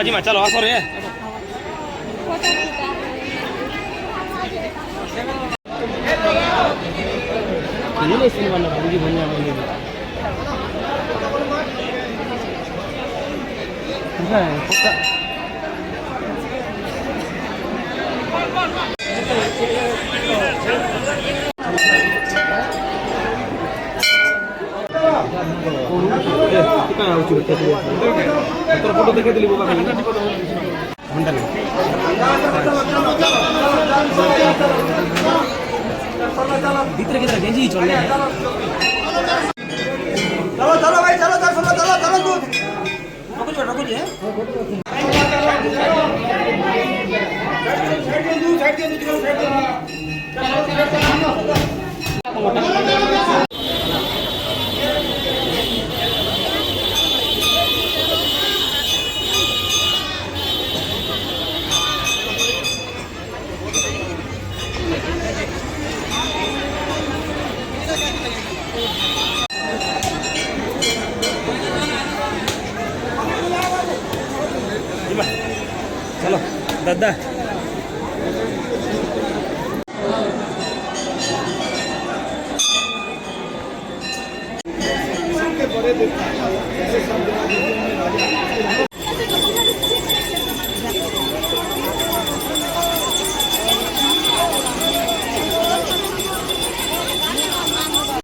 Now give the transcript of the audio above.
Jima, chalo, sore ya. Ini sih mana bagi banyak ini. Enggak, kota. Kita yang uji betul. Motor foto dekat di luar kami. Bentar. भीतर की तरह गेंजी चलने हैं। चलो चलो भाई चलो चलो चलो चलो चलो दूध। रुको जी। चलो दादा बड़े